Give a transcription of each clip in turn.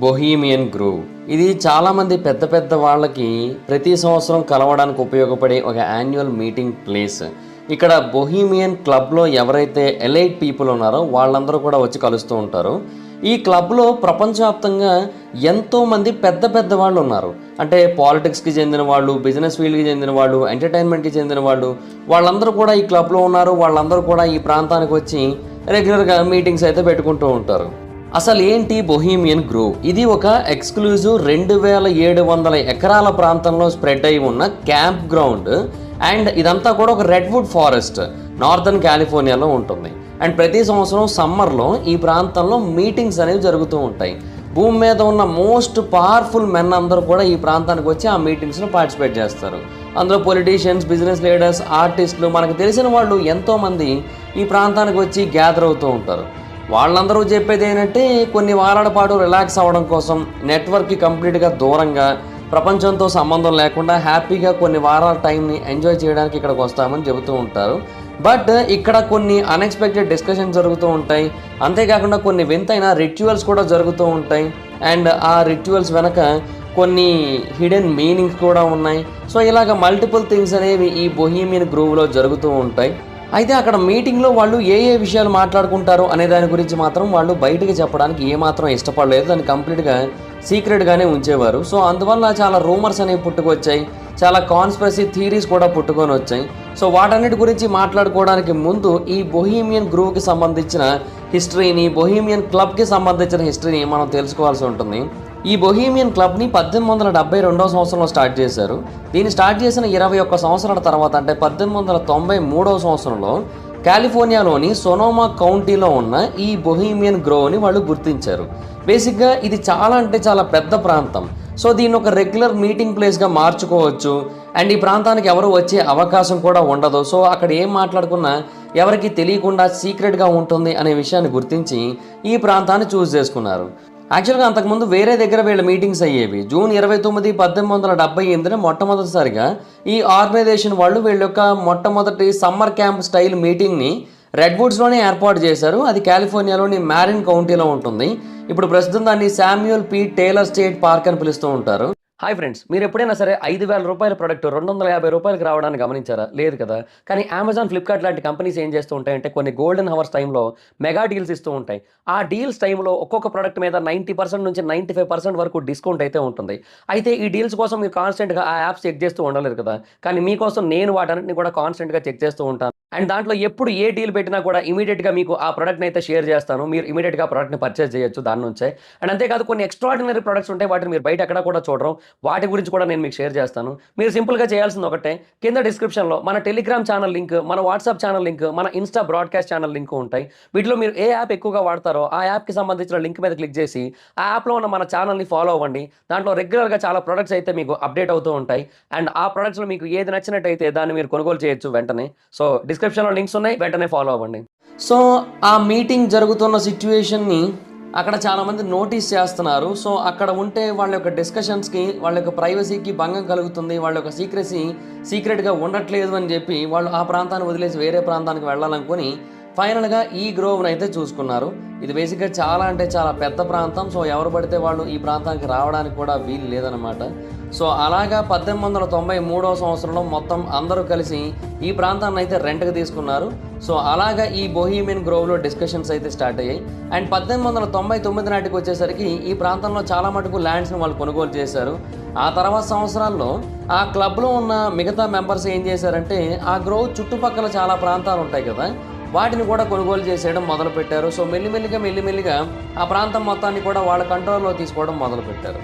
బొహీమియన్ grove ఇది చాలామంది పెద్ద పెద్ద వాళ్ళకి ప్రతి సంవత్సరం కలవడానికి ఉపయోగపడే ఒక యాన్యువల్ మీటింగ్ ప్లేస్. ఇక్కడ బొహీమియన్ క్లబ్లో ఎవరైతే ఎలైట్ పీపుల్ ఉన్నారో వాళ్ళందరూ కూడా వచ్చి కలుస్తూ ఉంటారు. ఈ క్లబ్లో ప్రపంచవ్యాప్తంగా ఎంతోమంది పెద్ద పెద్ద వాళ్ళు ఉన్నారు. అంటే పాలిటిక్స్కి చెందిన వాళ్ళు, బిజినెస్ ఫీల్డ్కి చెందిన వాళ్ళు, ఎంటర్టైన్మెంట్కి చెందిన వాళ్ళు, వాళ్ళందరూ కూడా ఈ క్లబ్లో ఉన్నారు. వాళ్ళందరూ కూడా ఈ ప్రాంతానికి వచ్చి రెగ్యులర్గా మీటింగ్స్ అయితే పెట్టుకుంటూ ఉంటారు. అసలు ఏంటి బొహీమియన్ గ్రోవ్? ఇది ఒక ఎక్స్క్లూజివ్ 2700 ఎకరాల ప్రాంతంలో స్ప్రెడ్ అయి ఉన్న క్యాంప్ గ్రౌండ్. అండ్ ఇదంతా కూడా ఒక రెడ్వుడ్ ఫారెస్ట్ నార్థన్ కాలిఫోర్నియాలో ఉంటుంది. అండ్ ప్రతి సంవత్సరం సమ్మర్లో ఈ ప్రాంతంలో మీటింగ్స్ అనేవి జరుగుతూ ఉంటాయి. భూమి మీద ఉన్న మోస్ట్ పవర్ఫుల్ మెన్ అందరూ కూడా ఈ ప్రాంతానికి వచ్చి ఆ మీటింగ్స్లో పార్టిసిపేట్ చేస్తారు. అందులో పొలిటీషియన్స్, బిజినెస్ లీడర్స్, ఆర్టిస్టులు, మనకు తెలిసిన వాళ్ళు ఎంతోమంది ఈ ప్రాంతానికి వచ్చి గ్యాదర్ అవుతూ ఉంటారు. వాళ్ళందరూ చెప్పేది ఏంటంటే కొన్ని వారాల పాటు రిలాక్స్ అవ్వడం కోసం, నెట్వర్క్కి కంప్లీట్గా దూరంగా, ప్రపంచంతో సంబంధం లేకుండా హ్యాపీగా కొన్ని వారాల టైంని ఎంజాయ్ చేయడానికి ఇక్కడికి వస్తామని చెబుతూ ఉంటారు. బట్ ఇక్కడ కొన్ని అన్ఎక్స్పెక్టెడ్ డిస్కషన్స్ జరుగుతూ ఉంటాయి. అంతేకాకుండా కొన్ని వింతైన రిచువల్స్ కూడా జరుగుతూ ఉంటాయి. అండ్ ఆ రిచువల్స్ వెనక కొన్ని హిడెన్ మీనింగ్స్ కూడా ఉన్నాయి. సో ఇలాగ మల్టిపుల్ థింగ్స్ అనేవి ఈ బొహీమియన్ గ్రూవ్లో జరుగుతూ ఉంటాయి. అయితే అక్కడ మీటింగ్లో వాళ్ళు ఏ విషయాలు మాట్లాడుకుంటారు అనే దాని గురించి మాత్రం వాళ్ళు బయటకు చెప్పడానికి ఏమాత్రం ఇష్టపడలేదు. దాన్ని కంప్లీట్గా సీక్రెట్గానే ఉంచేవారు. సో అందువల్ల చాలా రూమర్స్ అనేవి పుట్టుకొచ్చాయి, చాలా కాన్స్పిరసీ థీరీస్ కూడా పుట్టుకొని వచ్చాయి. సో వాటన్నిటి గురించి మాట్లాడుకోవడానికి ముందు ఈ బొహీమియన్ గ్రూవ్కి సంబంధించిన హిస్టరీని, బొహీమియన్ క్లబ్కి సంబంధించిన హిస్టరీని మనం తెలుసుకోవాల్సి ఉంటుంది. ఈ బొహీమియన్ క్లబ్ని 1872 సంవత్సరంలో స్టార్ట్ చేశారు. దీన్ని స్టార్ట్ చేసిన 21 సంవత్సరాల తర్వాత, అంటే 1893 సంవత్సరంలో కాలిఫోర్నియాలోని సొనోమా కౌంటీలో ఉన్న ఈ బొహీమియన్ గ్రోవ్ని వాళ్ళు గుర్తించారు. బేసిక్గా ఇది చాలా అంటే చాలా పెద్ద ప్రాంతం. సో దీన్ని ఒక రెగ్యులర్ మీటింగ్ ప్లేస్గా మార్చుకోవచ్చు. అండ్ ఈ ప్రాంతానికి ఎవరు వచ్చే అవకాశం కూడా ఉండదు. సో అక్కడ ఏం మాట్లాడుకున్నా ఎవరికి తెలియకుండా సీక్రెట్గా ఉంటుంది అనే విషయాన్ని గుర్తించి ఈ ప్రాంతాన్ని చూస్ చేసుకున్నారు. యాక్చువల్గా అంతకుముందు వేరే దగ్గర వీళ్ళ మీటింగ్స్ అయ్యేవి. జూన్ 29, 1878 మొట్టమొదటిసారిగా ఈ ఆర్గనైజేషన్ వాళ్ళు వీళ్ళ యొక్క మొట్టమొదటి సమ్మర్ క్యాంప్ స్టైల్ మీటింగ్ని రెడ్వుడ్స్లోనే ఏర్పాటు చేశారు. అది కాలిఫోర్నియాలోని మ్యారిన్ కౌంటీలో ఉంటుంది. ఇప్పుడు ప్రస్తుతం దాన్ని Samuel P. Taylor state park అని పిలుస్తూ ఉంటారు. హాయ్ ఫ్రెండ్స్, మీరు ఎప్పుడైనా సరే 5,000 రూపాయల ప్రోడక్ట్ 250 రూపాయలకి రావడానికి గమనించారా? లేదు కదా. కానీ అమెజాన్, ఫ్లిప్కార్ట్ లాంటి కంపెనీస్ ఏం చేస్తూ ఉంటాయంటే కొన్ని గోల్డెన్ హవర్స్ టైంలో మెగా డీల్స్ ఇస్తూ ఉంటాయి. ఆ డీల్స్ టైంలో ఒక్కొక్క ప్రోడక్ట్ మీద 90% నుంచి 95% వరకు డిస్కౌంట్ అయితే ఉంటుంది. అయితే ఈ డీల్స్ కోసం మీరు కాన్స్టెంట్గా ఆ యాప్స్ చెక్ చేస్తూ ఉండలేరు కదా. కానీ మీకోసం నేను వాటన్నిటిని కూడా కాన్స్టెంట్గా చెక్ చేస్తూ ఉంటాను. అండ్ దాంట్లో ఎప్పుడు ఏ డీల్ పెట్టినా కూడా ఇమీడియట్గా మీకు ఆ ప్రోడక్ట్ని అయితే షేర్ చేస్తాను. మీరు ఇమీడియట్గా ఆ ప్రోడక్ట్ని పర్చేస్ చేయొచ్చు దాని నుంచే. అండ్ అంతేకాదు కొన్ని ఎక్స్ట్రాడినరీ ప్రొడక్ట్స్ ఉంటాయి, వాటిని మీరు బయట ఎక్కడ కూడా చూడరు. వాటి గురించి కూడా నేను మీకు షేర్ చేస్తాను. మీరు సింపుల్గా చేయాల్సింది ఒకటే, కింద డిస్క్రిప్షన్లో మన టెలిగ్రామ్ ఛానల్ లింక్, మన వాట్సాప్ ఛానల్ లింక్, మన ఇన్స్టా బ్రాడ్కాస్ట్ ఛానల్ లింక్ ఉంటాయి. వీటిలో మీరు ఏ యాప్ ఎక్కువగా వాడతారో ఆ యాప్కి సంబంధించిన లింక్ మీద క్లిక్ చేసి ఆ యాప్లో ఉన్న మన ఛానల్ని ఫాలో అవ్వండి. దాంట్లో రెగ్యులర్గా చాలా ప్రొడక్ట్స్ అయితే మీకు అప్డేట్ అవుతూ ఉంటాయి. అండ్ ఆ ప్రొడక్ట్స్లో మీకు ఏది నచ్చినట్టయితే దాన్ని మీరు కొనుగోలు చేయొచ్చు వెంటనే. సో డిస్క్రిప్షన్లో లింక్స్ ఉన్నాయి, వెంటనే ఫాలో అవ్వండి. సో ఆ మీటింగ్ జరుగుతున్న సిచ్యువేషన్ని అక్కడ చాలామంది నోటీస్ చేస్తున్నారు. సో అక్కడ ఉంటే వాళ్ళ యొక్క డిస్కషన్స్కి, వాళ్ళ యొక్క ప్రైవసీకి భంగం కలుగుతుంది, వాళ్ళ యొక్క సీక్రెట్గా ఉండట్లేదు అని చెప్పి వాళ్ళు ఆ ప్రాంతాన్ని వదిలేసి వేరే ప్రాంతానికి వెళ్ళాలనుకుని ఫైనల్గా ఈ గ్రోవ్ని అయితే చూసుకున్నారు. ఇది బేసిక్గా చాలా అంటే చాలా పెద్ద ప్రాంతం. సో ఎవరు పడితే వాళ్ళు ఈ ప్రాంతానికి రావడానికి కూడా వీలు లేదనమాట. సో అలాగా 1893 సంవత్సరంలో మొత్తం అందరూ కలిసి ఈ ప్రాంతాన్ని అయితే రెంట్కి తీసుకున్నారు. సో అలాగా ఈ బొహీమియన్ గ్రోవ్లో డిస్కషన్స్ అయితే స్టార్ట్ అయ్యాయి. అండ్ 1899 నాటికి వచ్చేసరికి ఈ ప్రాంతంలో చాలా మటుకు ల్యాండ్స్ని వాళ్ళు కొనుగోలు చేశారు. ఆ తర్వాత సంవత్సరాల్లో ఆ క్లబ్లో ఉన్న మిగతా మెంబర్స్ ఏం చేశారంటే ఆ గ్రోవ్ చుట్టుపక్కల చాలా ప్రాంతాలు ఉంటాయి కదా, వాటిని కూడా కొనుగోలు చేసేయడం మొదలుపెట్టారు. సో మెల్లిమెల్లిగా ఆ ప్రాంతం మొత్తాన్ని కూడా వాళ్ళ కంట్రోల్లో తీసుకోవడం మొదలుపెట్టారు.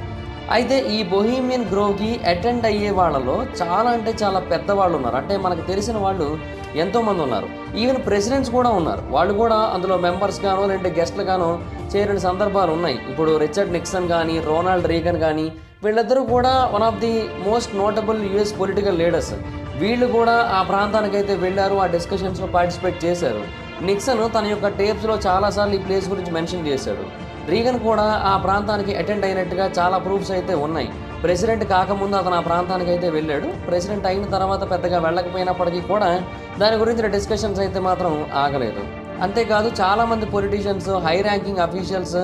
అయితే ఈ బొహీమియన్ గ్రోవ్కి అటెండ్ అయ్యే వాళ్ళలో చాలా అంటే చాలా పెద్దవాళ్ళు ఉన్నారు. అంటే మనకు తెలిసిన వాళ్ళు ఎంతోమంది ఉన్నారు. ఈవెన్ ప్రెసిడెంట్స్ కూడా ఉన్నారు. వాళ్ళు కూడా అందులో మెంబర్స్ గానో లేదంటే గెస్ట్లు గానో చేరిన సందర్భాలు ఉన్నాయి. ఇప్పుడు రిచర్డ్ నిక్సన్ కానీ, రొనాల్డ్ రీగన్ కానీ, వీళ్ళిద్దరూ కూడా one of the most notable US political leaders. వీళ్ళు కూడా ఆ ప్రాంతానికైతే వెళ్ళారు, ఆ డిస్కషన్స్లో పార్టిసిపేట్ చేశారు. నిక్సన్ తన యొక్క టేప్స్లో చాలాసార్లు ఈ ప్లేస్ గురించి మెన్షన్ చేశాడు. రీగన్ కూడా ఆ ప్రాంతానికి అటెండ్ అయినట్టుగా చాలా ప్రూఫ్స్ అయితే ఉన్నాయి. ప్రెసిడెంట్ కాకముందు అతను ఆ ప్రాంతానికి అయితే వెళ్ళాడు. ప్రెసిడెంట్ అయిన తర్వాత పెద్దగా వెళ్ళకపోయినప్పటికీ కూడా దాని గురించిన డిస్కషన్స్ అయితే మాత్రం ఆగలేదు. అంతేకాదు చాలామంది పొలిటీషియన్స్, హై ర్యాంకింగ్ అఫీషియల్స్,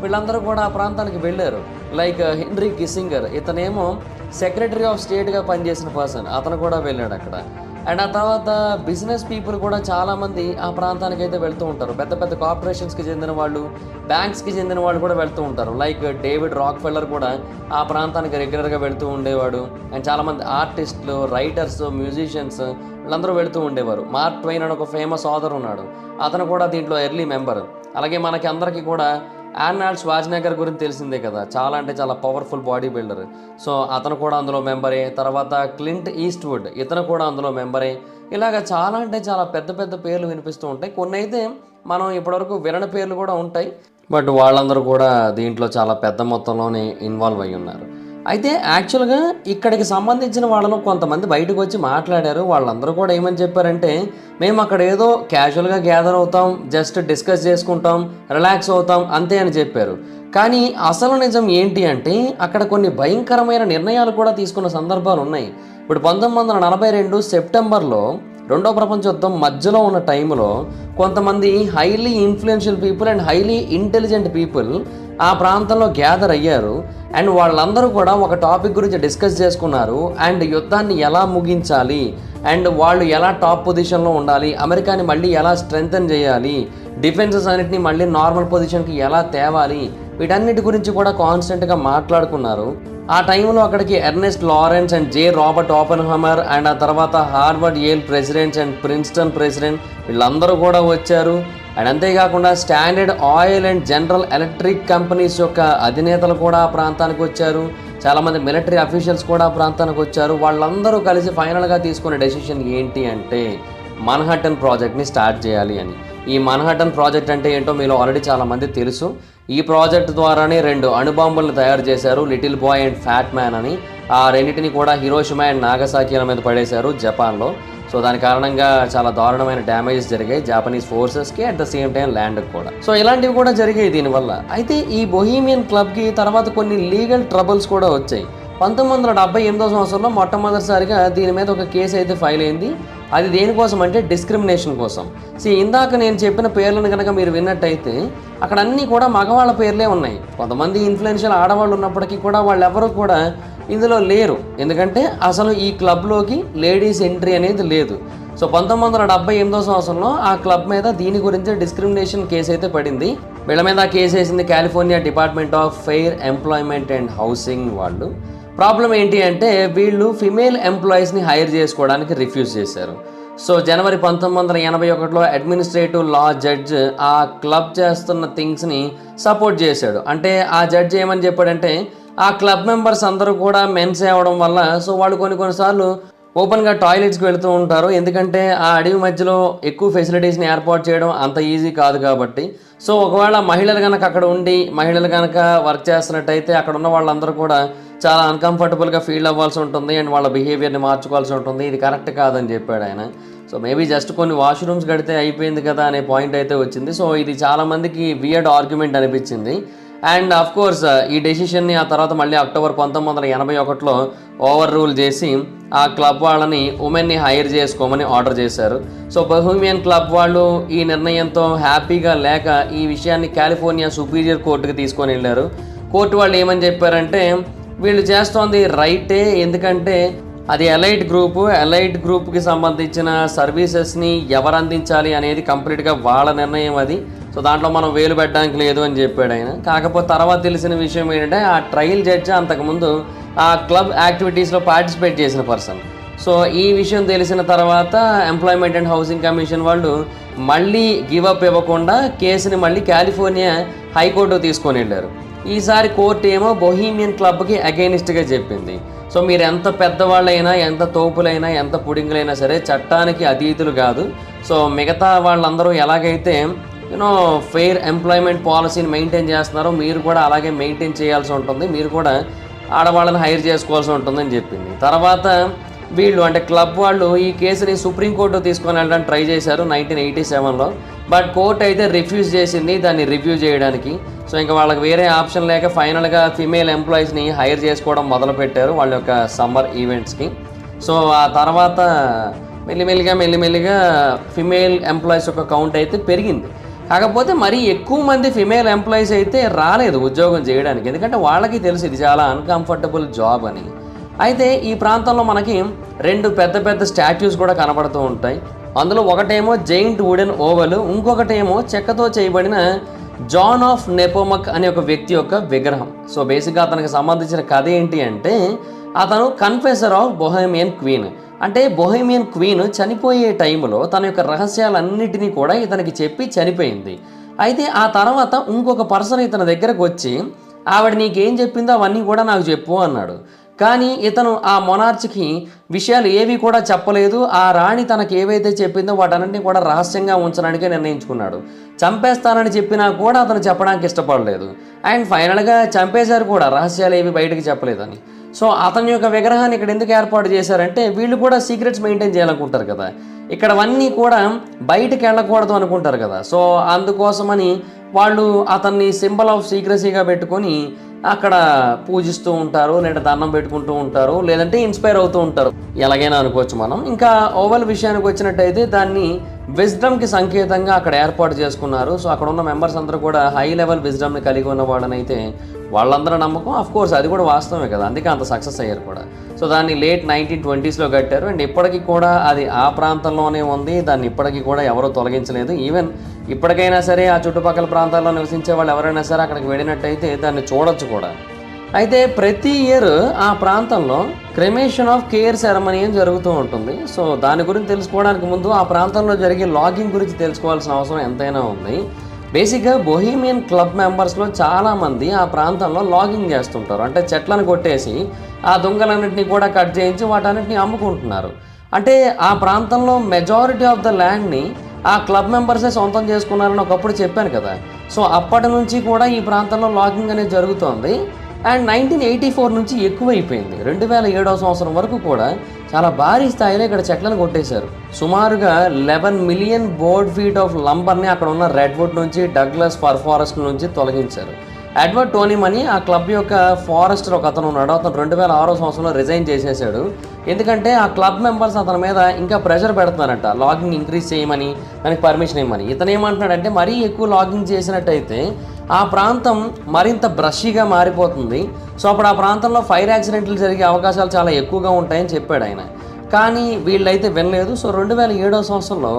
వీళ్ళందరూ కూడా ఆ ప్రాంతానికి వెళ్ళారు. లైక్ హెన్రీ కిస్సింగర్, ఇతనేమో సెక్రటరీ ఆఫ్ స్టేట్గా పనిచేసిన పర్సన్, అతను కూడా వెళ్ళాడు అక్కడ. అండ్ ఆ తర్వాత బిజినెస్ పీపుల్ కూడా చాలామంది ఆ ప్రాంతానికి అయితే వెళ్తూ ఉంటారు. పెద్ద పెద్ద కార్పొరేషన్స్కి చెందిన వాళ్ళు, బ్యాంక్స్కి చెందిన వాళ్ళు కూడా వెళ్తూ ఉంటారు. లైక్ డేవిడ్ రాక్ఫెల్లర్ కూడా ఆ ప్రాంతానికి రెగ్యులర్గా వెళ్తూ ఉండేవాడు. అండ్ చాలామంది ఆర్టిస్టులు, రైటర్స్, మ్యూజిషియన్స్ వీళ్ళందరూ వెళ్తూ ఉండేవారు. మార్క్ ట్వైన్ అని ఒక ఫేమస్ ఆథర్ ఉన్నాడు, అతను కూడా దీంట్లో ఎర్లీ మెంబర్. అలాగే మనకి అందరికీ కూడా ఆర్నాల్డ్ ష్వార్జ్నెగ్గర్ గురించి తెలిసిందే కదా, చాలా అంటే చాలా పవర్ఫుల్ బాడీ బిల్డర్. సో అతను కూడా అందులో మెంబరే. తర్వాత క్లింట్ ఈస్ట్వుడ్, ఇతను కూడా అందులో మెంబరే. ఇలాగ చాలా అంటే చాలా పెద్ద పెద్ద పేర్లు వినిపిస్తూ ఉంటాయి. కొన్ని అయితే మనం ఇప్పటివరకు వినని పేర్లు కూడా ఉంటాయి. బట్ వాళ్ళందరూ కూడా దీంట్లో చాలా పెద్ద మొత్తంలోనే ఇన్వాల్వ్ అయ్యి ఉన్నారు. అయితే యాక్చువల్గా ఇక్కడికి సంబంధించిన వాళ్ళలో కొంతమంది బయటకు వచ్చి మాట్లాడారు. వాళ్ళందరూ కూడా ఏమని చెప్పారంటే, మేము అక్కడ ఏదో క్యాజువల్గా గ్యాదర్ అవుతాం, జస్ట్ డిస్కస్ చేసుకుంటాం, రిలాక్స్ అవుతాం అంతే అని చెప్పారు. కానీ అసలు నిజం ఏంటి అంటే, అక్కడ కొన్ని భయంకరమైన నిర్ణయాలు కూడా తీసుకున్న సందర్భాలు ఉన్నాయి. ఇప్పుడు 1942 సెప్టెంబర్లో రెండో ప్రపంచ యుద్ధం మధ్యలో ఉన్న టైంలో కొంతమంది highly influential people and highly intelligent people ఆ ప్రాంతంలో గ్యాదర్ అయ్యారు. అండ్ వాళ్ళందరూ కూడా ఒక టాపిక్ గురించి డిస్కస్ చేసుకున్నారు. అండ్ యుద్ధాన్ని ఎలా ముగించాలి, అండ్ వాళ్ళు ఎలా టాప్ పొజిషన్లో ఉండాలి, అమెరికాని మళ్ళీ ఎలా స్ట్రెంగ్తన్ చేయాలి, డిఫెన్సెస్ అన్నిటిని మళ్ళీ నార్మల్ పొజిషన్కి ఎలా తేవాలి, వీటన్నిటి గురించి కూడా కాన్స్టెంట్గా మాట్లాడుకున్నారు. ఆ టైంలో అక్కడికి Ernest Lawrence and J Robert Oppenheimer and ఆ తర్వాత Harvard, Yale presidents and Princeton president వీళ్ళందరూ కూడా వచ్చారు. అండ్ అంతేకాకుండా Standard Oil and General Electric companies యొక్క అధినేతలు కూడా ఆ ప్రాంతానికి వచ్చారు. చాలామంది మిలిటరీ అఫీషియల్స్ కూడా ఆ ప్రాంతానికి వచ్చారు. వాళ్ళందరూ కలిసి ఫైనల్గా తీసుకునే డెసిషన్ ఏంటి అంటే, మన్హట్టన్ ప్రాజెక్ట్ని స్టార్ట్ చేయాలి అని. ఈ మన్హట్టన్ ప్రాజెక్ట్ అంటే ఏంటో మీలో ఆల్రెడీ చాలామంది తెలుసు. ఈ ప్రాజెక్ట్ ద్వారానే 2 అణుబాంబులను తయారు చేశారు, little boy and fat man అని. ఆ రెండింటిని కూడా హిరోషిమా అండ్ నాగసాకిల మీద పడేశారు జపాన్లో. సో దాని కారణంగా చాలా దారుణమైన డ్యామేజెస్ జరిగాయి జాపనీస్ ఫోర్సెస్కి, అట్ ద సేమ్ టైం ల్యాండ్కి కూడా. సో ఇలాంటివి కూడా జరిగాయి దీనివల్ల. అయితే ఈ బొహీమియన్ క్లబ్కి తర్వాత కొన్ని లీగల్ ట్రబుల్స్ కూడా వచ్చాయి. 1978 సంవత్సరంలో మొట్టమొదటిసారిగా దీని మీద ఒక కేసు అయితే ఫైల్ అయింది. అది దేనికోసం అంటే డిస్క్రిమినేషన్ కోసం. ఇందాక నేను చెప్పిన పేర్లను కనుక మీరు విన్నట్టయితే అక్కడ అన్నీ కూడా మగవాళ్ళ పేర్లే ఉన్నాయి. కొంతమంది ఇన్ఫ్లుయెన్షియల్ ఆడవాళ్ళు ఉన్నప్పటికీ కూడా వాళ్ళెవరూ కూడా ఇందులో లేరు. ఎందుకంటే అసలు ఈ క్లబ్లోకి లేడీస్ ఎంట్రీ అనేది లేదు. సో 1978 సంవత్సరంలో ఆ క్లబ్ మీద దీని గురించి డిస్క్రిమినేషన్ కేసు అయితే పడింది. వీళ్ళ మీద కేసు వేసింది California department of fair employment and housing వాళ్ళు. ప్రాబ్లం ఏంటి అంటే, వీళ్ళు ఫిమేల్ ఎంప్లాయీస్ని హైర్ చేసుకోవడానికి రిఫ్యూజ్ చేశారు. సో జనవరి 1981లో అడ్మినిస్ట్రేటివ్ లా జడ్జ్ ఆ క్లబ్ చేస్తున్న థింగ్స్ని సపోర్ట్ చేశాడు. అంటే ఆ జడ్జ్ ఏమని చెప్పాడంటే, ఆ క్లబ్ మెంబర్స్ అందరూ కూడా మెన్స్ అవ్వడం వల్ల సో వాళ్ళు కొన్నిసార్లు ఓపెన్గా టాయిలెట్స్కి వెళుతూ ఉంటారు. ఎందుకంటే ఆ అడవి మధ్యలో ఎక్కువ ఫెసిలిటీస్ని ఏర్పాటు చేయడం అంత ఈజీ కాదు కాబట్టి. సో ఒకవేళ మహిళలు కనుక అక్కడ ఉండి మహిళలు కనుక వర్క్ చేస్తున్నట్టయితే అక్కడ ఉన్న వాళ్ళందరూ కూడా చాలా అన్కంఫర్టబుల్గా ఫీల్ అవ్వాల్సి ఉంటుంది అండ్ వాళ్ళ బిహేవియర్ని మార్చుకోవాల్సి ఉంటుంది. ఇది కరెక్ట్ కాదని చెప్పాడు ఆయన. సో మేబీ జస్ట్ కొన్ని వాష్రూమ్స్ కడితే అయిపోయింది కదా అనే పాయింట్ అయితే వచ్చింది. సో ఇది చాలామందికి వియర్డ్ ఆర్గ్యుమెంట్ అనిపించింది. అండ్ ఆఫ్ కోర్స్ ఈ డెసిషన్ని ఆ తర్వాత మళ్ళీ అక్టోబర్ 1981లో ఓవర్ రూల్ చేసి ఆ క్లబ్ వాళ్ళని ఉమెన్ని హైర్ చేసుకోమని ఆర్డర్ చేశారు. సో బొహీమియన్ క్లబ్ వాళ్ళు ఈ నిర్ణయంతో హ్యాపీగా లేక ఈ విషయాన్ని కాలిఫోర్నియా సుపీరియర్ కోర్టుకి తీసుకొని వెళ్ళారు. కోర్టు వాళ్ళు ఏమని చెప్పారంటే, వీళ్ళు చేస్తోంది రైటే, ఎందుకంటే అది ఎలైట్ గ్రూప్కి సంబంధించిన సర్వీసెస్ని ఎవరు అందించాలి అనేది కంప్లీట్గా వాళ్ళ నిర్ణయం అది. సో దాంట్లో మనం వేలు పెట్టడానికి లేదు అని చెప్పాడు ఆయన. కాకపోతే తర్వాత తెలిసిన విషయం ఏంటంటే, ఆ ట్రయల్ జడ్జి అంతకుముందు ఆ క్లబ్ యాక్టివిటీస్లో పార్టిసిపేట్ చేసిన పర్సన్. సో ఈ విషయం తెలిసిన తర్వాత ఎంప్లాయ్మెంట్ అండ్ హౌసింగ్ కమిషన్ వాళ్ళు మళ్ళీ గివప్ ఇవ్వకుండా కేసుని మళ్ళీ కాలిఫోర్నియా హైకోర్టు తీసుకొని వెళ్ళారు. ఈసారి కోర్టు ఏమో బొహీమియన్ క్లబ్కి అగైనిస్ట్గా చెప్పింది. సో మీరు ఎంత పెద్దవాళ్ళైనా, ఎంత తోపులైనా, ఎంత పుడింగులైనా సరే చట్టానికి అతీతులు కాదు. సో మిగతా వాళ్ళందరూ ఎలాగైతే ఫెయిర్ ఎంప్లాయ్మెంట్ పాలసీని మెయింటైన్ చేస్తున్నారో మీరు కూడా అలాగే మెయింటైన్ చేయాల్సి ఉంటుంది, మీరు కూడా ఆడవాళ్ళని హైర్ చేసుకోవాల్సి ఉంటుందని చెప్పింది. తర్వాత వీళ్ళు అంటే క్లబ్ వాళ్ళు ఈ కేసుని సుప్రీంకోర్టు తీసుకొని వెళ్ళడానికి ట్రై చేశారు 1987లో. బట్ కోర్టు అయితే రిఫ్యూజ్ చేసింది దాన్ని రివ్యూ చేయడానికి. సో ఇంకా వాళ్ళకి వేరే ఆప్షన్ లేక ఫైనల్గా ఫిమేల్ ఎంప్లాయీస్ని హైర్ చేసుకోవడం మొదలుపెట్టారు వాళ్ళ యొక్క సమ్మర్ ఈవెంట్స్కి. సో ఆ తర్వాత మెల్లిమెల్లిగా ఫిమేల్ ఎంప్లాయీస్ యొక్క కౌంట్ అయితే పెరిగింది. కాకపోతే మరీ ఎక్కువ మంది ఫిమేల్ ఎంప్లాయీస్ అయితే రాలేదు ఉద్యోగం చేయడానికి, ఎందుకంటే వాళ్ళకి తెలుసు ఇది చాలా అన్కంఫర్టబుల్ జాబ్ అని. అయితే ఈ ప్రాంతంలో మనకి 2 పెద్ద పెద్ద స్టాచ్యూస్ కూడా కనబడుతూ ఉంటాయి. అందులో ఒకటేమో జైంట్ వుడెన్ ఓవెల్, ఇంకొకటేమో చెక్కతో చేయబడిన జాన్ ఆఫ్ నెపోమక్ అనే ఒక వ్యక్తి యొక్క విగ్రహం. సో బేసిక్గా అతనికి సంబంధించిన కథ ఏంటి అంటే, అతను కన్ఫెసర్ ఆఫ్ బొహేమియన్ క్వీన్. అంటే బొహేమియన్ క్వీన్ చనిపోయే టైంలో తన యొక్క రహస్యాలన్నిటినీ కూడా ఇతనికి చెప్పి చనిపోయింది. అయితే ఆ తర్వాత ఇంకొక పర్సన్ ఇతని దగ్గరకు వచ్చి, ఆవిడ నీకేం చెప్పిందో అవన్నీ కూడా నాకు చెప్పు అన్నాడు. కానీ ఇతను ఆ మొనార్చ్కి విషయాలు ఏవి కూడా చెప్పలేదు. ఆ రాణి తనకు ఏవైతే చెప్పిందో వాటన్నింటినీ కూడా రహస్యంగా ఉంచడానికే నిర్ణయించుకున్నాడు. చంపేస్తానని చెప్పినా కూడా అతను చెప్పడానికి ఇష్టపడలేదు. అండ్ ఫైనల్గా చంపేశారు కూడా, రహస్యాలు ఏవి బయటకు చెప్పలేదని. సో అతని యొక్క విగ్రహాన్ని ఇక్కడ ఎందుకు ఏర్పాటు చేశారంటే, వీళ్ళు కూడా సీక్రెట్స్ మెయింటైన్ చేయాలనుకుంటారు కదా, ఇక్కడవన్నీ కూడా బయటకు వెళ్ళకూడదు అనుకుంటారు కదా. సో అందుకోసమని వాళ్ళు అతన్ని సింబల్ ఆఫ్ సీక్రసీగా పెట్టుకొని అక్కడ పూజిస్తూ ఉంటారు, లేదా దండం పెట్టుకుంటూ ఉంటారు, లేదంటే ఇన్స్పైర్ అవుతూ ఉంటారు, ఎలాగైనా అనుకోవచ్చు మనం. ఇంకా ఓవల్ విషయానికి వచ్చినట్టయితే దాన్ని విజ్డమ్కి సంకేతంగా అక్కడ ఏర్పాటు చేసుకున్నారు. సో అక్కడ ఉన్న మెంబర్స్ అందరూ కూడా హై లెవెల్ విజ్డమ్ని కలిగి ఉన్న వాళ్ళనైతే వాళ్ళందరూ నమ్మకం. ఆఫ్ కోర్స్ అది కూడా వాస్తవమే కదా, అందుకే అంత సక్సెస్ అయ్యారు కూడా. సో దాన్ని లేట్ 1920s కట్టారు. అండ్ ఇప్పటికీ కూడా అది ఆ ప్రాంతంలోనే ఉంది. దాన్ని ఇప్పటికీ కూడా ఎవరూ తొలగించలేదు. ఈవెన్ ఇప్పటికైనా సరే ఆ చుట్టుపక్కల ప్రాంతాల్లో నివసించే వాళ్ళు ఎవరైనా సరే అక్కడికి వెళ్ళినట్టయితే దాన్ని చూడొచ్చు కూడా. అయితే ప్రతి ఇయర్ ఆ ప్రాంతంలో క్రెమేషన్ ఆఫ్ కేర్ సెరమనీ అని జరుగుతూ ఉంటుంది. సో దాని గురించి తెలుసుకోవడానికి ముందు ఆ ప్రాంతంలో జరిగే లాగింగ్ గురించి తెలుసుకోవాల్సిన అవసరం ఎంతైనా ఉంది. బేసిక్గా బొహీమియన్ క్లబ్ మెంబర్స్లో చాలామంది ఆ ప్రాంతంలో లాగింగ్ చేస్తుంటారు. అంటే చెట్లను కొట్టేసి ఆ దుంగలన్నింటినీ కూడా కట్ చేయించి వాటన్నిటిని అమ్ముకుంటున్నారు. అంటే ఆ ప్రాంతంలో మెజారిటీ ఆఫ్ ద ల్యాండ్ని ఆ క్లబ్ మెంబర్సే సొంతం చేసుకున్నారని ఒకప్పుడు చెప్పాను కదా. సో అప్పటి నుంచి కూడా ఈ ప్రాంతంలో లాగింగ్ అనేది జరుగుతోంది. అండ్ 1984 నుంచి ఎక్కువైపోయింది. 2007వ సంవత్సరం వరకు కూడా చాలా భారీ స్థాయిలో ఇక్కడ చెట్లను కొట్టేశారు. సుమారుగా 11 మిలియన్ బోర్డ్ ఫీట్ ఆఫ్ లంబర్ని అక్కడ ఉన్న రెడ్వుడ్ నుంచి, డగ్లస్ ఫర్ ఫారెస్ట్ నుంచి తొలగించారు. ఎడ్వర్డ్ టోనీమని ఆ క్లబ్ యొక్క ఫారెస్టర్ ఒక అతను ఉన్నాడు. అతను 2006వ సంవత్సరంలో రిజైన్ చేసేసాడు. ఎందుకంటే ఆ క్లబ్ మెంబర్స్ అతని మీద ఇంకా ప్రెషర్ పెడుతున్నారంట, లాగింగ్ ఇంక్రీజ్ చేయమని, దానికి పర్మిషన్ ఇవ్వమని. ఇతను ఏమంటున్నాడంటే, మరీ ఎక్కువ లాగింగ్ చేసినట్టయితే ఆ ప్రాంతం మరింత బ్రషీగా మారిపోతుంది. సో అప్పుడు ఆ ప్రాంతంలో ఫైర్ యాక్సిడెంట్లు జరిగే అవకాశాలు చాలా ఎక్కువగా ఉంటాయని చెప్పాడు ఆయన. కానీ వీళ్ళైతే వినలేదు. సో 2007వ సంవత్సరంలో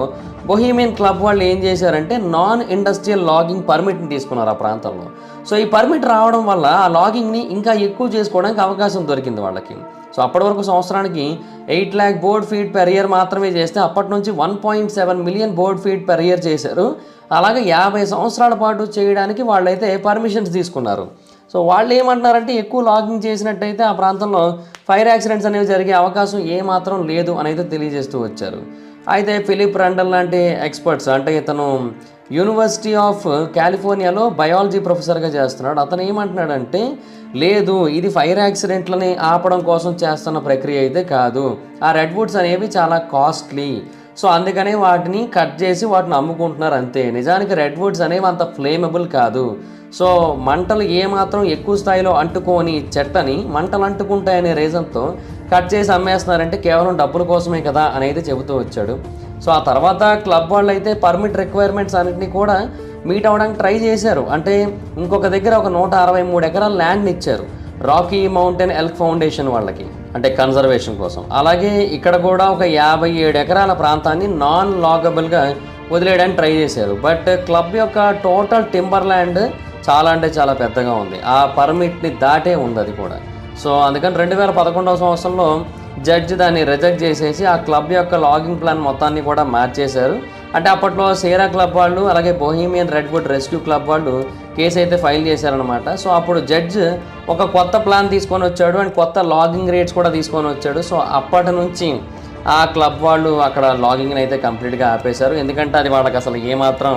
బొహీమియన్ క్లబ్ వాళ్ళు ఏం చేశారంటే నాన్ ఇండస్ట్రియల్ లాగింగ్ పర్మిట్ని తీసుకున్నారు ఆ ప్రాంతంలో. సో ఈ పర్మిట్ రావడం వల్ల ఆ లాగింగ్ని ఇంకా ఎక్కువ చేసుకోవడానికి అవకాశం దొరికింది వాళ్ళకి. సో అప్పటి వరకు సంవత్సరానికి 8 lakh board feet per year మాత్రమే చేస్తే అప్పటి నుంచి 1.7 million board feet per year చేశారు. అలాగే 50 సంవత్సరాల పాటు చేయడానికి వాళ్ళైతే పర్మిషన్స్ తీసుకున్నారు. సో వాళ్ళు ఏమంటున్నారంటే, ఎక్కువ లాగింగ్ చేసినట్టయితే ఆ ప్రాంతంలో ఫైర్ యాక్సిడెంట్స్ అనేవి జరిగే అవకాశం ఏమాత్రం లేదు అని అయితే తెలియజేస్తూ వచ్చారు. అయితే ఫిలిప్ రండల్ లాంటి ఎక్స్పర్ట్స్, అంటే ఇతను యూనివర్సిటీ ఆఫ్ కాలిఫోర్నియాలో బయాలజీ ప్రొఫెసర్గా చేస్తున్నాడు. అతను ఏమంటున్నాడంటే, లేదు ఇది ఫైర్ యాక్సిడెంట్లని ఆపడం కోసం చేస్తున్న ప్రక్రియ అయితే కాదు, ఆ రెడ్వుడ్స్ అనేవి చాలా కాస్ట్లీ, సో అందుకనే వాటిని కట్ చేసి వాటిని అమ్ముకుంటున్నారు అంతే. నిజానికి రెడ్వుడ్స్ అనేవి అంత ఫ్లేమబుల్ కాదు. సో మంటలు ఏమాత్రం ఎక్కువ స్థాయిలో అంటుకోని చెట్టని మంటలు అంటుకుంటాయనే రీజన్తో కట్ చేసి అమ్మేస్తున్నారంటే కేవలం డబ్బుల కోసమే కదా అనేది చెబుతూ వచ్చాడు. సో ఆ తర్వాత క్లబ్ వాళ్ళు అయితే పర్మిట్ రిక్వైర్మెంట్స్ అన్నింటినీ కూడా మీట్ అవ్వడానికి ట్రై చేశారు. అంటే ఇంకొక దగ్గర ఒక 163 ఎకరాల ల్యాండ్ని ఇచ్చారు రాకీ మౌంటైన్ ఎల్క్ ఫౌండేషన్ వాళ్ళకి, అంటే కన్జర్వేషన్ కోసం. అలాగే ఇక్కడ కూడా ఒక 57 ఎకరాల ప్రాంతాన్ని నాన్ లాగబుల్గా వదిలేయడానికి ట్రై చేశారు. బట్ క్లబ్ యొక్క టోటల్ టింబర్ ల్యాండ్ చాలా అంటే చాలా పెద్దగా ఉంది, ఆ పర్మిట్ని దాటే ఉంది అది కూడా. సో అందుకని 2011వ సంవత్సరంలో జడ్జి దాన్ని రిజెక్ట్ చేసేసి ఆ క్లబ్ యొక్క లాగింగ్ ప్లాన్ మొత్తాన్ని కూడా మార్చేశారు. అంటే అప్పట్లో సేరా క్లబ్ వాళ్ళు అలాగే బొహీమియన్ రెడ్వుడ్ రెస్క్యూ క్లబ్ వాళ్ళు కేసు అయితే ఫైల్ చేశారనమాట. సో అప్పుడు జడ్జ్ ఒక కొత్త ప్లాన్ తీసుకొని వచ్చాడు అండ్ కొత్త లాగింగ్ రేట్స్ కూడా తీసుకొని వచ్చాడు. సో అప్పటి నుంచి ఆ క్లబ్ వాళ్ళు అక్కడ లాగింగ్ని అయితే కంప్లీట్గా ఆపేశారు. ఎందుకంటే అది వాళ్ళకి అసలు ఏమాత్రం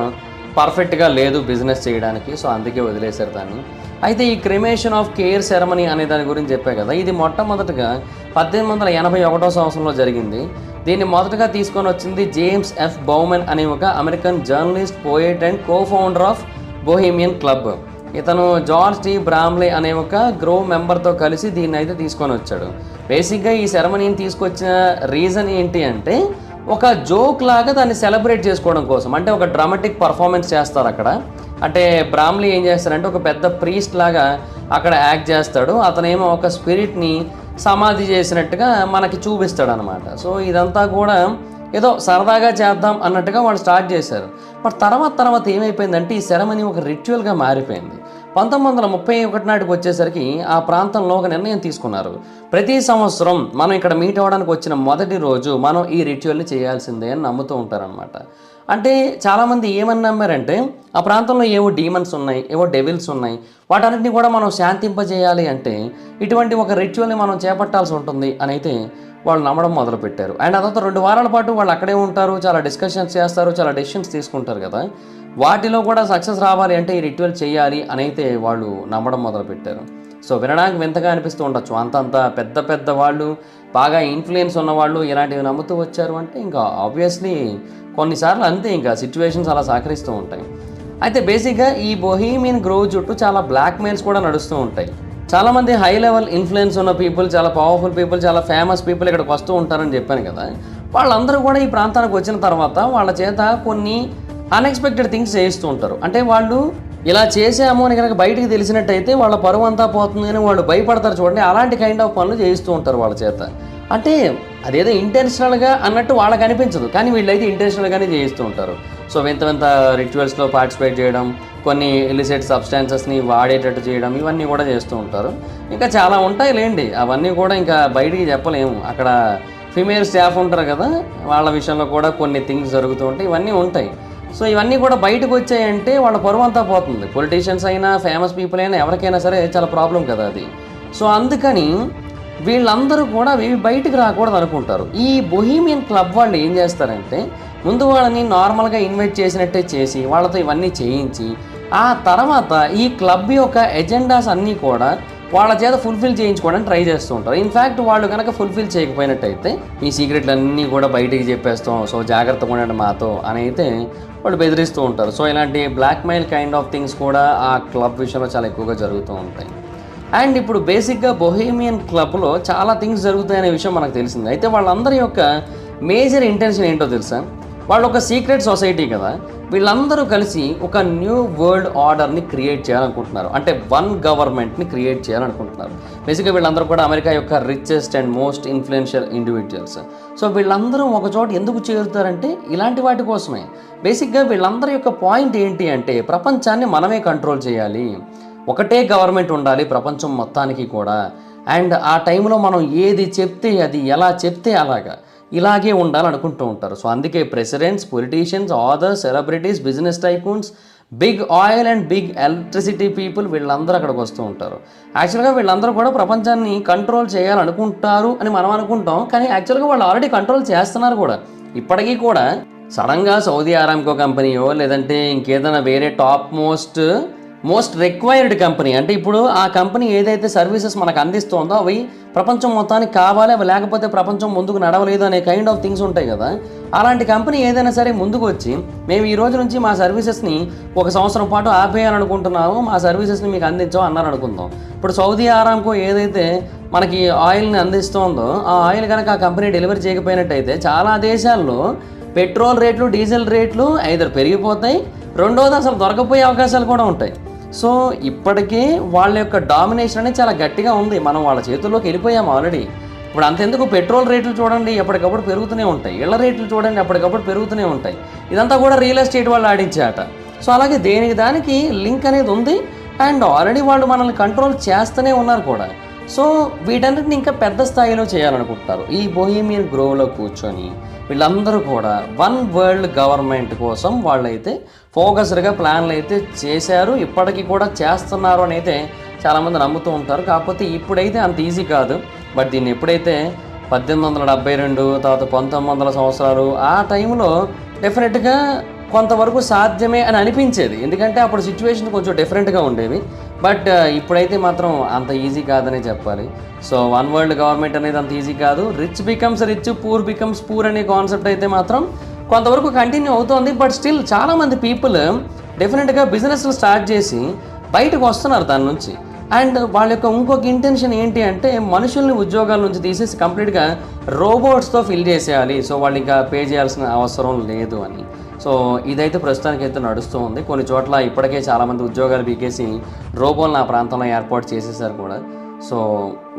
పర్ఫెక్ట్గా లేదు బిజినెస్ చేయడానికి. సో అందుకే వదిలేశారు దాన్ని. అయితే ఈ క్రిమేషన్ ఆఫ్ కేర్ సెరమనీ అనే దాని గురించి చెప్పే కదా, ఇది మొట్టమొదటిగా 1881వ సంవత్సరంలో జరిగింది. దీన్ని మొదటగా తీసుకొని వచ్చింది జేమ్స్ ఎఫ్ బౌమెన్ అనే ఒక American journalist, poet and co founder of Bohemian Club. ఇతను జార్జ్ టీ బ్రామ్లే అనే ఒక గ్రోవ్ మెంబర్తో కలిసి దీన్ని అయితే తీసుకొని వచ్చాడు. బేసిక్గా ఈ సెరమనీని తీసుకొచ్చిన రీజన్ ఏంటి అంటే, ఒక జోక్ లాగా దాన్ని సెలబ్రేట్ చేసుకోవడం కోసం, అంటే ఒక డ్రామాటిక్ పర్ఫార్మెన్స్ చేస్తారు అక్కడ. అంటే బ్రాహ్మణి ఏం చేస్తారంటే ఒక పెద్ద ప్రీస్ట్ లాగా అక్కడ యాక్ట్ చేస్తాడు, అతనేమో ఒక స్పిరిట్ని సమాధి చేసినట్టుగా మనకి చూపిస్తాడు అనమాట. సో ఇదంతా కూడా ఏదో సరదాగా చేద్దాం అన్నట్టుగా వాళ్ళు స్టార్ట్ చేశారు. బట్ తర్వాత ఏమైపోయిందంటే ఈ సెరమనీ ఒక రిచువల్గా మారిపోయింది. 1931 నాటికి వచ్చేసరికి ఆ ప్రాంతంలో ఒక నిర్ణయం తీసుకున్నారు. ప్రతి సంవత్సరం మనం ఇక్కడ మీట్ అవ్వడానికి వచ్చిన మొదటి రోజు మనం ఈ రిచువల్ని చేయాల్సిందే అని నమ్ముతూ ఉంటారనమాట. అంటే చాలామంది ఏమని నమ్మారంటే ఆ ప్రాంతంలో ఏవో డీమన్స్ ఉన్నాయి, ఏవో డెవిల్స్ ఉన్నాయి, వాటన్నిటిని కూడా మనం శాంతింపజేయాలి అంటే ఇటువంటి ఒక రిచువల్ని మనం చేపట్టాల్సి ఉంటుంది అని అయితే వాళ్ళు నమ్మడం మొదలుపెట్టారు. అండ్ అదంతా 2 వారాల పాటు వాళ్ళు అక్కడే ఉంటారు, చాలా డిస్కషన్స్ చేస్తారు, చాలా డెసిషన్స్ తీసుకుంటారు కదా. వాటిలో కూడా సక్సెస్ రావాలి అంటే ఈ రిచువల్ చేయాలి అని అయితే వాళ్ళు నమ్మడం మొదలుపెట్టారు. సో వినడానికి వింతగా అనిపిస్తూ ఉండొచ్చు, అంతంత పెద్ద వాళ్ళు బాగా ఇన్ఫ్లుయెన్స్ ఉన్నవాళ్ళు ఇలాంటివి నమ్ముతూ వచ్చారు అంటే ఇంకా ఆబ్వియస్లీ కొన్నిసార్లు అంతే, ఇంకా సిచ్యువేషన్స్ అలా సహకరిస్తూ ఉంటాయి. అయితే బేసిక్గా ఈ బొహీమియన్ గ్రోవ్ చుట్టూ చాలా బ్లాక్ మెయిల్స్ కూడా నడుస్తూ ఉంటాయి. చాలామంది హై లెవెల్ ఇన్ఫ్లుయెన్స్ ఉన్న పీపుల్, చాలా పవర్ఫుల్ పీపుల్, చాలా ఫేమస్ పీపుల్ ఇక్కడికి వస్తూ ఉంటారని చెప్పాను కదా. వాళ్ళందరూ కూడా ఈ ప్రాంతానికి వచ్చిన తర్వాత వాళ్ళ చేత కొన్ని అన్ఎక్స్పెక్టెడ్ థింగ్స్ చేయిస్తూ ఉంటారు. అంటే వాళ్ళు ఇలా చేసాము అని కనుక బయటికి తెలిసినట్టయితే వాళ్ళ పరువు అంతా పోతుంది అని వాళ్ళు భయపడతారు చూడండి, అలాంటి కైండ్ ఆఫ్ పనులు చేయిస్తూ ఉంటారు వాళ్ళ చేత. అంటే అదేదో ఇంటెన్షనల్గా అన్నట్టు వాళ్ళకి అనిపించదు, కానీ వీళ్ళైతే ఇంటెన్షనల్గానే చేయిస్తూ ఉంటారు. సో వింత పార్టిసిపేట్లో పార్టిసిపేట్ చేయడం, కొన్ని ఇలిసిట్ సబ్స్టాన్సెస్ని వాడేటట్టు చేయడం, ఇవన్నీ కూడా చేస్తూ ఉంటారు. ఇంకా చాలా ఉంటాయి లేండి, అవన్నీ కూడా ఇంకా బయటికి చెప్పలేము. అక్కడ ఫిమేల్ స్టాఫ్ ఉంటారు కదా, వాళ్ళ విషయంలో కూడా కొన్ని థింగ్స్ జరుగుతూ ఉంటాయి, ఇవన్నీ ఉంటాయి. సో ఇవన్నీ కూడా బయటకు వచ్చాయంటే వాళ్ళ పరువు అంతా పోతుంది. పొలిటీషియన్స్ అయినా, ఫేమస్ పీపుల్ అయినా, ఎవరికైనా సరే చాలా ప్రాబ్లం కదా అది. సో అందుకని వీళ్ళందరూ కూడా ఇవి బయటకు రాకూడదు అనుకుంటారు. ఈ బొహీమియన్ క్లబ్ వాళ్ళు ఏం చేస్తారంటే ముందు వాళ్ళని నార్మల్గా ఇన్వైట్ చేసినట్టే చేసి వాళ్ళతో ఇవన్నీ చేయించి ఆ తర్వాత ఈ క్లబ్ యొక్క ఎజెండాస్ అన్నీ కూడా వాళ్ళ చేత ఫుల్ఫిల్ చేయించుకోవడానికి ట్రై చేస్తూ ఉంటారు. ఇన్ఫ్యాక్ట్ వాళ్ళు కనుక ఫుల్ఫిల్ చేయకపోయినట్టయితే ఈ సీక్రెట్లు అన్నీ కూడా బయటికి చెప్పేస్తాం, సో జాగ్రత్తగా ఉండండి మాతో అని అయితే వాళ్ళు బెదిరిస్తూ ఉంటారు. సో ఇలాంటి బ్లాక్మెయిల్ కైండ్ ఆఫ్ థింగ్స్ కూడా ఆ క్లబ్ విషయంలో చాలా ఎక్కువగా జరుగుతూ ఉంటాయి. అండ్ ఇప్పుడు బేసిక్గా బొహీమియన్ క్లబ్లో చాలా థింగ్స్ జరుగుతాయనే విషయం మనకు తెలిసింది. అయితే వాళ్ళందరి యొక్క మేజర్ ఇంటెన్షన్ ఏంటో తెలుసా? వాళ్ళు ఒక సీక్రెట్ సొసైటీ కదా, వీళ్ళందరూ కలిసి ఒక న్యూ వరల్డ్ ఆర్డర్ని క్రియేట్ చేయాలనుకుంటున్నారు. అంటే వన్ గవర్నమెంట్ని క్రియేట్ చేయాలనుకుంటున్నారు. బేసిక్గా వీళ్ళందరూ కూడా అమెరికా యొక్క richest and most influential individuals. So వీళ్ళందరూ ఒక చోట ఎందుకు చేరుతారంటే ఇలాంటి వాటి కోసమే. బేసిక్గా వీళ్ళందరి యొక్క పాయింట్ ఏంటి అంటే ప్రపంచాన్ని మనమే కంట్రోల్ చేయాలి, ఒకటే గవర్నమెంట్ ఉండాలి ప్రపంచం మొత్తానికి కూడా. అండ్ ఆ టైంలో మనం ఏది చెప్తే అది, ఎలా చెప్తే అలాగా, ఇలాగే ఉండాలనుకుంటూ ఉంటారు. సో అందుకే presidents, politicians, authors, celebrities, business tycoons, big oil and big electricity people వీళ్ళందరూ అక్కడికి వస్తూ ఉంటారు. యాక్చువల్గా వీళ్ళందరూ కూడా ప్రపంచాన్ని కంట్రోల్ చేయాలనుకుంటారు అని మనం అనుకుంటాం, కానీ యాక్చువల్గా వాళ్ళు ఆల్రెడీ కంట్రోల్ చేస్తున్నారు కూడా. ఇప్పటికీ కూడా సడన్గా సౌదీ అరామ్కో కంపెనీయో లేదంటే ఇంకేదైనా వేరే టాప్ మోస్ట్ రిక్వైర్డ్ కంపెనీ, అంటే ఇప్పుడు ఆ కంపెనీ ఏదైతే సర్వీసెస్ మనకు అందిస్తుందో అవి ప్రపంచం మొత్తానికి కావాలి, అవి లేకపోతే ప్రపంచం ముందుకు నడవలేదు అనే కైండ్ ఆఫ్ థింగ్స్ ఉంటాయి కదా. అలాంటి కంపెనీ ఏదైనా సరే ముందుకు వచ్చి మేము ఈ రోజు నుంచి మా సర్వీసెస్ని 1 సంవత్సరం పాటు ఆపేయాలనుకుంటున్నాము, మా సర్వీసెస్ని మీకు అందించాం అన్నారు అనుకుందాం. ఇప్పుడు సౌదీ అరామ్కో ఏదైతే మనకి ఆయిల్ని అందిస్తుందో ఆ ఆయిల్ కనుక ఆ కంపెనీ డెలివరీ చేయకపోయినట్టయితే చాలా దేశాల్లో పెట్రోల్ రేట్లు, డీజిల్ రేట్లు ఐదర్ పెరిగిపోతాయి, రెండోది అసలు దొరకపోయే అవకాశాలు కూడా ఉంటాయి. సో ఇప్పటికే వాళ్ళ యొక్క డామినేషన్ అనేది చాలా గట్టిగా ఉంది, మనం వాళ్ళ చేతుల్లోకి వెళ్ళిపోయాము ఆల్రెడీ. ఇప్పుడు అంతెందుకు పెట్రోల్ రేట్లు చూడండి ఎప్పటికప్పుడు పెరుగుతూనే ఉంటాయి, ఇళ్ల రేట్లు చూడండి ఎప్పటికప్పుడు పెరుగుతూనే ఉంటాయి. ఇదంతా కూడా రియల్ ఎస్టేట్ వాళ్ళు ఆడించే ఆట. సో అలాగే దేనికి దానికి లింక్ అనేది ఉంది అండ్ ఆల్రెడీ వాళ్ళు మనల్ని కంట్రోల్ చేస్తూనే ఉన్నారు కూడా. సో వీటన్నిటిని ఇంకా పెద్ద స్థాయిలో చేయాలనుకుంటున్నారు. ఈ బొహీమియన్ గ్రోవ్లో కూర్చొని వీళ్ళందరూ కూడా వన్ వరల్డ్ గవర్నమెంట్ కోసం వాళ్ళైతే ఫోకస్డ్గా ప్లాన్లు అయితే చేశారు, ఇప్పటికీ కూడా చేస్తున్నారు అని అయితే చాలామంది నమ్ముతూ ఉంటారు. కాకపోతే ఇప్పుడైతే అంత ఈజీ కాదు. బట్ దీన్ని ఎప్పుడైతే 1872 తర్వాత 1900 సంవత్సరాలు ఆ టైంలో డెఫినెట్గా కొంతవరకు సాధ్యమే అని అనిపించేది, ఎందుకంటే అప్పుడు సిచ్యువేషన్ కొంచెం డిఫరెంట్గా ఉండేవి. బట్ ఇప్పుడైతే మాత్రం అంత ఈజీ కాదనే చెప్పాలి. సో వన్ వరల్డ్ గవర్నమెంట్ అనేది అంత ఈజీ కాదు. Rich becomes rich, poor becomes poor అనే కాన్సెప్ట్ అయితే మాత్రం కొంతవరకు కంటిన్యూ అవుతోంది. బట్ స్టిల్ చాలామంది పీపుల్ డెఫినెట్గా బిజినెస్లు స్టార్ట్ చేసి బయటకు వస్తున్నారు దాని నుంచి. అండ్ వాళ్ళ యొక్క ఇంకొక ఇంటెన్షన్ ఏంటి అంటే మనుషుల్ని ఉద్యోగాల నుంచి తీసేసి కంప్లీట్గా రోబోట్స్తో ఫిల్ చేసేయాలి, సో వాళ్ళు ఇంకా పే చేయాల్సిన అవసరం లేదు అని. సో ఇదైతే ప్రస్తుతానికైతే నడుస్తూ ఉంది. కొన్ని చోట్ల ఇప్పటికే చాలామంది ఉద్యోగాలు పీకేసి రోబోలను ఆ ప్రాంతంలో ఏర్పాటు చేసేసారు కూడా. సో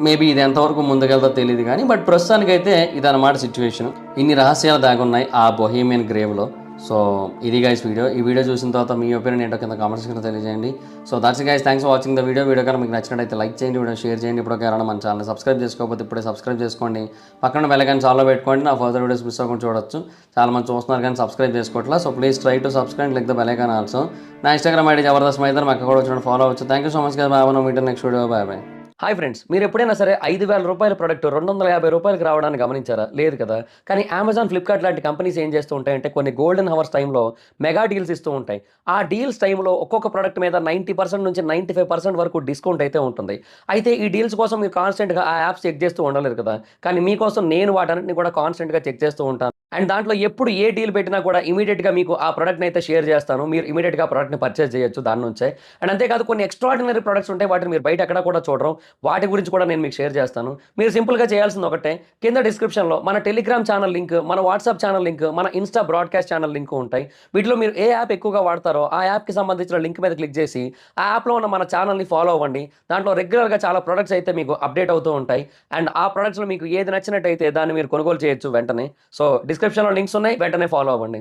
మేబీ ఇది ఎంతవరకు ముందుకెళ్తో తెలియదు కానీ, బట్ ప్రస్తుతానికైతే ఇదన్నమాట సిచ్యువేషన్. ఇన్ని రహస్యాలు దాగున్నాయి ఆ బొహీమియన్ గ్రేవ్లో. సో ఇది గైస్ వీడియో. ఈ వీడియో చూసిన తర్వాత మీ ఒపీనియన్ ఏంటో కింద కామెంట్స్ కింద తెలియజేయండి. So that's guys, thanks for watching the video. Video కనుక మీకు నచ్చినట్టయితే లైక్ చేయండి, వీడియో షేర్ చేయండి. ఇప్పుడు ఎవరైనా మన ఛానల్ సబ్స్క్రైబ్ చేసుకోకపోతే ఇప్పుడే సబ్స్క్రైబ్ చేసుకోండి. పక్కన బెల్ ఐకాన్ చాలో పెట్టుకోండి, నా ఫర్దర్ వీడియోస్ మిస్ అవ్వకుండా చూడొచ్చు. చాలా మంది చూస్తున్నారు కానీ సబ్స్క్రైబ్ చేసుకోవట్లా. So please try to subscribe like the bell icon also. నా ఇన్స్టాగ్రామ్ ఐడి జబర్దస్త్ మైదర్, మాకు కూడా వచ్చి ఫాలో అవచ్చు. Thank you so much guys. Bye. మీటర్ next video. Bye bye. Hi friends, మీరు ఎప్పుడైనా సరే 5,000 రూపాయల ప్రోడక్ట్ 250 రూపాయలకి రావడాన్ని గమనించారా? లేదు కదా. కానీ అమెజాన్, ఫ్లిప్కార్ట్ లాంటి కంపెనీస్ ఏం చేస్తూ ఉంటాయంటే కొన్ని గోల్డెన్ హవర్స్ టైంలో మెగా డీల్స్ ఇస్తూ ఉంటాయి. ఆ డీల్స్ టైంలో ఒక్కొక్క ప్రోడక్ట్ మీద 90% నుంచి 95% వరకు డిస్కౌంట్ అయితే ఉంటుంది. అయితే ఈ డీల్స్ కోసం మీరు కాన్స్టెంట్గా ఆ యాప్స్ చెక్ చేస్తూ ఉండలేదు కదా. కానీ మీకోసం నేను వాటన్నిటిని కూడా కాన్స్టెంట్గా చెక్ చేస్తూ ఉంటాను. అండ్ దాంట్లో ఎప్పుడు ఏ డీల్ పెట్టినా కూడా ఇమీడియట్గా మీకు ఆ ప్రోడక్ట్ని అయితే షేర్ చేస్తాను. మీరు ఇమీడియట్గా ఆ ప్రోడక్ట్ని పర్చేస్ చేయొచ్చు దాని నుంచే. అండ్ అంతేకాదు కొన్ని ఎక్స్ట్రాడినరీ ప్రొడక్ట్స్ ఉంటాయి, వాటిని మీరు బయట ఎక్కడ కూడా చూడరు. వాటి గురించి కూడా నేను మీకు షేర్ చేస్తాను. మీరు సింపుల్గా చేయాల్సింది ఒకటే, కింద డిస్క్రిప్షన్లో మన టెలిగ్రామ్ ఛానల్ లింక్, మన వాట్సాప్ ఛానల్ లింక్, మన ఇన్స్టా బ్రాడ్కాస్ట్ ఛానల్ లింక్ ఉంటాయి. వీటిలో మీరు ఏ యాప్ ఎక్కువగా వాడతారో ఆ యాప్కి సంబంధించిన లింక్ మీద క్లిక్ చేసి ఆ యాప్లో ఉన్న మన ఛానల్ని ఫాలో అవ్వండి. దాంట్లో రెగ్యులర్గా చాలా ప్రొడక్ట్స్ అయితే మీకు అప్డేట్ అవుతూ ఉంటాయి. అండ్ ఆ ప్రొడక్ట్స్లో మీకు ఏది నచ్చినట్టయితే దాన్ని మీరు కొనుగోలు చేయొచ్చు వెంటనే. సో డిస్క్రిప్షన్లో లింక్స్ ఉన్నాయి, వెంటనే ఫాలో అవ్వండి.